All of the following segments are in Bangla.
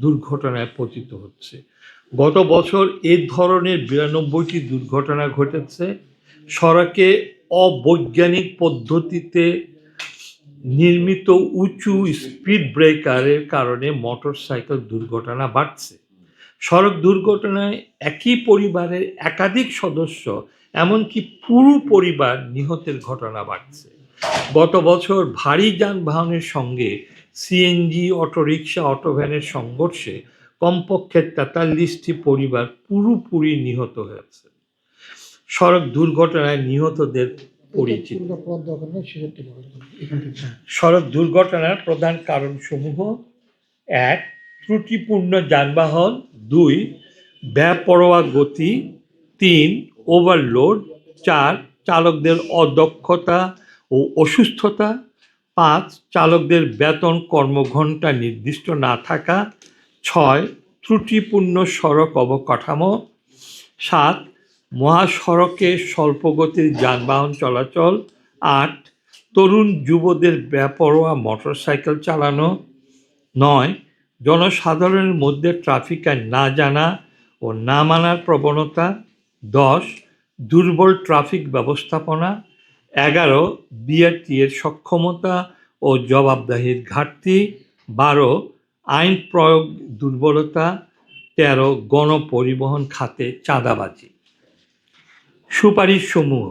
দুর্ঘটনায় পতিত হচ্ছে। গত বছর এ ধরনের 92টি দুর্ঘটনা ঘটেছে। সড়কে অবৈজ্ঞানিক পদ্ধতিতে নির্মিত উঁচু স্পিড ব্রেকারের কারণে মোটরসাইকেল দুর্ঘটনা বাড়ছে। সড়ক দুর্ঘটনায় একই পরিবারের একাধিক সদস্য, এমনকি পুরো পরিবার নিহতের ঘটনা বাড়ছে। গত বছর ভারী যানবাহনের সঙ্গে সিএনজি, অটোরিকশা, অটোভ্যানের সংঘর্ষে কমপক্ষে 43টি পরিবার পুরোপুরি নিহত হয়েছে। সড়ক দুর্ঘটনায় নিহতদের পরিচিত। সড়ক দুর্ঘটনার প্রধান কারণসমূহ: 1. ত্রুটিপূর্ণ যানবাহন, 2. বেপরোয়া গতি, 3. ওভারলোড, 4. চালকদের অদক্ষতা ও অসুস্থতা, 5. চালকদের বেতন কর্মঘণ্টা নির্দিষ্ট না থাকা, 6. ত্রুটিপূর্ণ সড়ক অবকাঠামো, 7. মহাসড়কে স্বল্পগতির যানবাহন চলাচল, 8. তরুণ যুবদের বেপরোয়া মোটরসাইকেল চালানো, 9. জনসাধারণের মধ্যে ট্রাফিক আইন না জানা ও না মানার প্রবণতা, 10. দুর্বল ট্রাফিক ব্যবস্থাপনা, 11. বিআরটি এর সক্ষমতা ও জবাবদিহির ঘাটতি, 12. আইন প্রয়োগ দুর্বলতা, 13. গণপরিবহন খাতে চাঁদাবাজি। সুপারিশ সমূহ: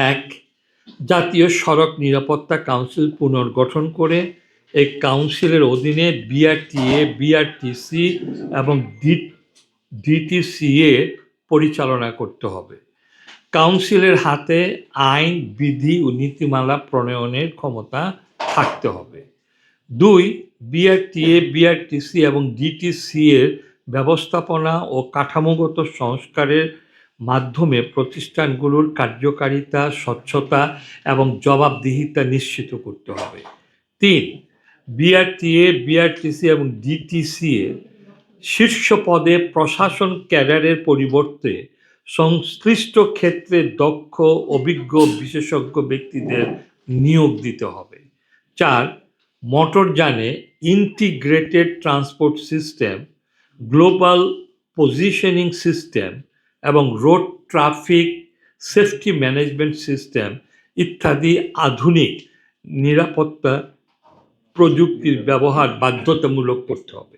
1. জাতীয় সড়ক নিরাপত্তা কাউন্সিল পুনর্গঠন করে এই কাউন্সিলের অধীনে বিআরটিএ, বিআরটিসি এবং ডিটিসিএ পরিচালনা করতে হবে। কাউন্সিলের হাতে আইন, বিধি ও নীতিমালা প্রণয়নের ক্ষমতা থাকতে হবে। 2. বিআরটিএ, বিআরটিসি এবং ডিটিসিএর ব্যবস্থাপনা ও কাঠামোগত সংস্কারের মাধ্যমে প্রতিষ্ঠানগুলোর কার্যকারিতা, স্বচ্ছতা এবং জবাবদিহিতা নিশ্চিত করতে হবে। 3. বিআরটিএ, বিআরটিসি এবং ডিটিসিএ শীর্ষ পদে প্রশাসন ক্যাডারের পরিবর্তে সংশ্লিষ্ট ক্ষেত্রে দক্ষ, অভিজ্ঞ, বিশেষজ্ঞ ব্যক্তিদের নিয়োগ দিতে হবে। 4. মোটরযানে integrated transport system, global positioning system এবং road traffic safety management system ইত্যাদি আধুনিক নিরাপত্তা প্রযুক্তির ব্যবহার বাধ্যতামূলক করতে হবে।